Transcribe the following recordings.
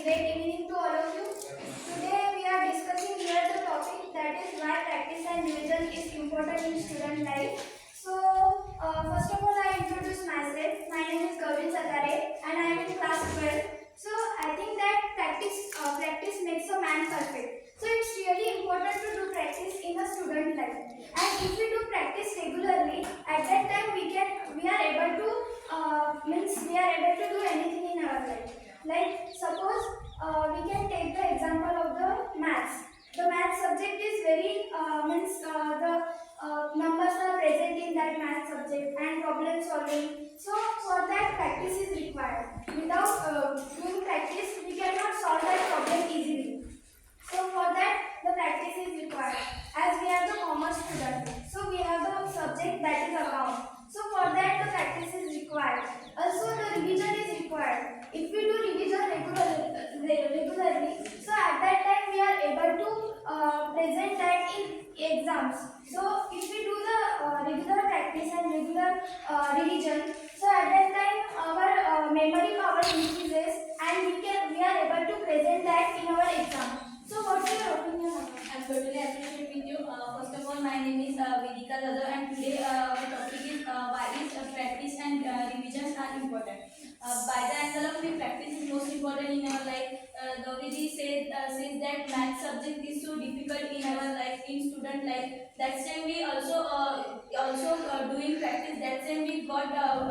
great evening to all of you. Today we are discussing here the topic that is why practice and revision is important in student life. So, first of all, I introduce myself. My name is Gavin Satare and I am in class 12. So, I think that practice makes a man perfect. So, it's really important to do practice in a student life. And if we do practice regularly, at that time we are able to we are able to do anything in our life. Like suppose we can take the example of the maths. The maths subject is very the numbers are present in that maths subject and problem solving. So for that practice is required. Without doing practice, we cannot solve that problem easily. So for that the practice is required. As we are the commerce student, so we have the subject that is account. So for that the practice is required. Also the revision is required. If we do revision regularly, so at that time we are able to present that in exams. So if we do the regular practice and regular revision, so at that time our memory power increases and we are able to present that in our exam. So what's your opinion on that? I'm totally appreciate with you. First of all, my name is Vedika Dada, and today our topic is why is practice and revisions are important. By the angle of the practice is most important in our life. Gauriji says that math subject is so difficult in our life, in student life. That's why we also doing practice. That's why we got above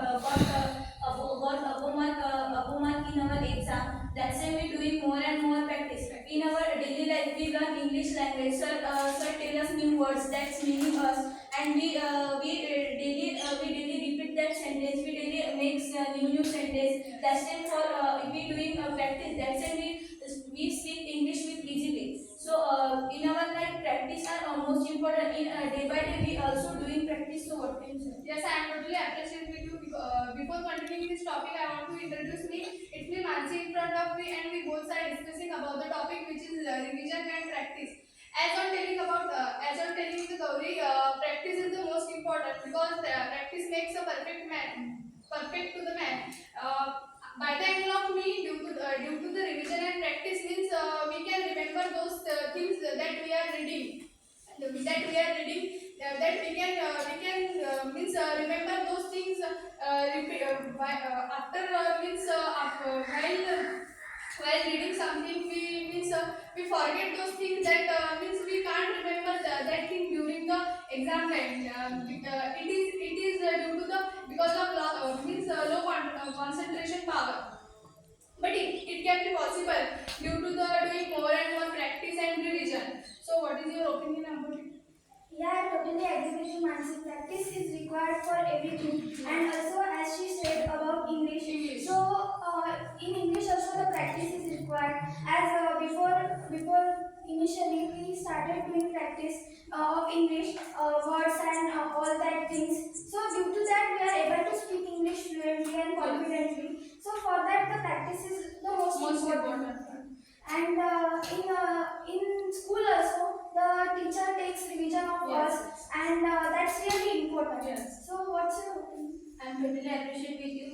mark in our exam. That's why we doing more and more practice. In our daily life, we learn English language. Sir tell us new words that's meaning us, and we daily repeat that sentence. We daily makes new sentence. That's time for we doing practice. That's why we speak English with easily. So in our life, practice are most important. In day by day, we also doing practice. So what can you say? Yes, I am totally appreciative with you. Before continuing this topic, I want to introduce me. It's me, Mansi, in front of me, and we both are discussing about the topic, which is revision and practice. As I'm telling you, the Gauri, practice is the most important because practice makes a perfect man, perfect to the man. By the angle of me, due to the revision and practice means we can remember those things that we are reading, that we can means remember those things after means while reading something we forget those things that means we can't remember that thing during the exam time. It is due to the because of low concentration power. But it can be possible due to the doing more and more practice and revision. So what is your opinion about it? Yeah, I totally agree with you, Mansi. Practice is required for everything. And also, as she said about English. So, in English also the practice is required. As before initially we started doing practice of English words and all that things. So, due to that we are able to speak English fluently and confidently. So, for that the practice is the most important. And in school also the teacher takes revision of us, and that's really important. Yes. So what's your opinion? I'm totally appreciate with you.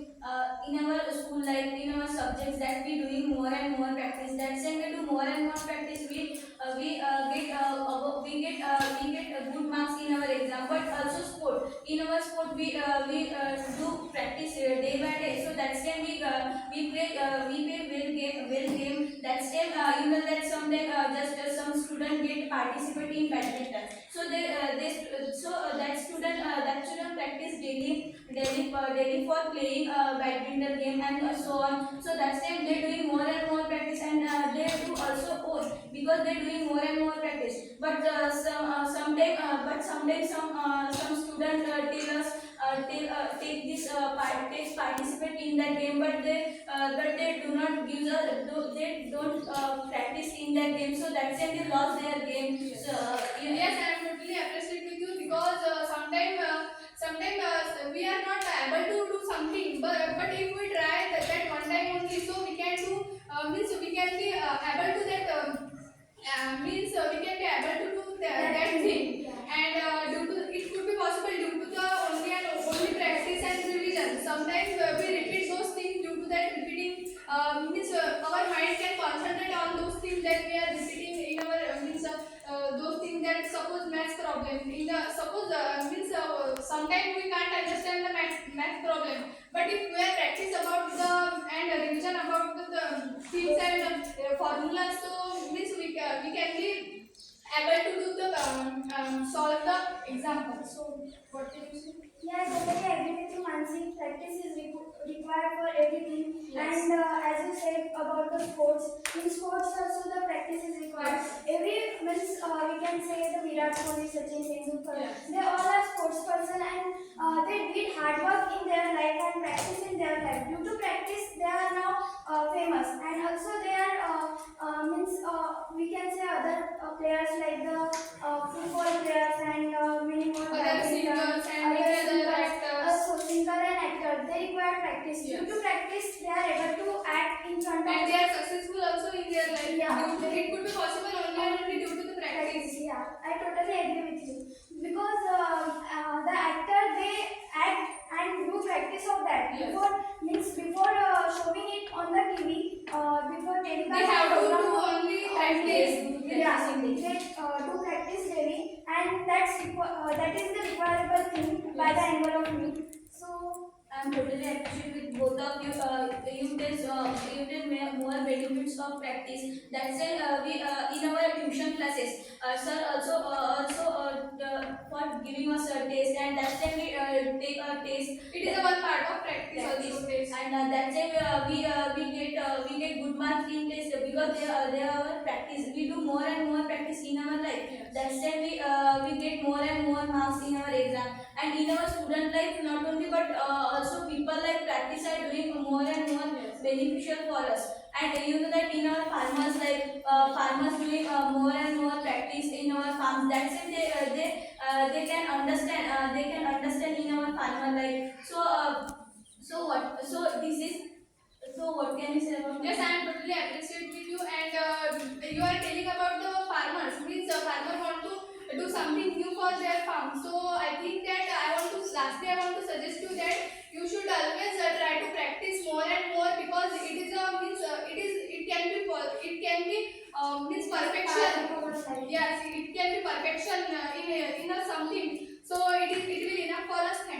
In our school life, in our subjects that we doing more and more practice. That's when we do more and more practice. We get good marks in our exam. But also sport. In our sport, do practice day by day. So that's when we play well game. That's when you know that sometimes just some student get participate in badminton. So that student practice daily for playing badminton game and so on. So that's time they're doing more and more practice, and they do also coach because they're doing more and more practice. But sometimes some students tell us takes participate in that game, but they do not give they don't practice in that game. So that's why they lost their game. So Yes, I am totally appreciative with you because sometimes we are not able to do something, but if we try that one time only, so we can do means we can be able to that means we can be able to do that thing. And due to it could be possible due to the only practice and revision. Sometimes we repeat those things due to that repeating means our mind can concentrate problem. In the suppose means sometimes we can't understand the math problem, but if we are practice about the and revision about the things and formulas, so means we can be able to do the solve the example. So what can you say? Yeah, I totally agree with you, Mansi. Practice is required for everything. Yes. And as you said about the sports, in sports also the practice is required. Yes. Every means we can say the Virat Kohli, Sachin Tendulkar, Yes. they all are sports person and they did hard work in their life and practice in their life. Due to practice, they are now famous and also they are means we can say other players like the football players and many more Other singers and many other actors. So singer and actor, they require practice. Yes. Due to practice, they are able to act in front of And they are successful also in their life. Yeah. It could be possible only and only due to the practice. practice. Yeah, I totally agree with you because the actor they act and do practice of that Yes. before showing it on the TV before telecast. They have to program, do only practice. Yeah, they do practice daily, and that is the requireable thing by the angle of me. So I'm totally appreciate with both of you. You tell more benefits of practice. That's why we in our tuition classes, sir for giving us a test, and that's why we take a test. It is a one part of practice also. Taste. And that's why we get good marks in test because they are practice. We do more and more practice in our life. Yes. That's why we get more and more marks in our exam. And in our student life, not only but also people like practice are doing more and more beneficial for us. And you know that in our farmers life, farmers doing more and more practice in our farms. That's it. They can understand. They can understand in our farmer life. So what? So this is. So what can you say about Yes, this? I am totally appreciate with you, and you are telling about the farmers. Means farmer want to do something new for their farm. So I think that lastly I want to suggest you that you should always try to practice more and more because it is a means it can be means perfection. Yes, it can be perfection in something. So it will enough for us. Thank you.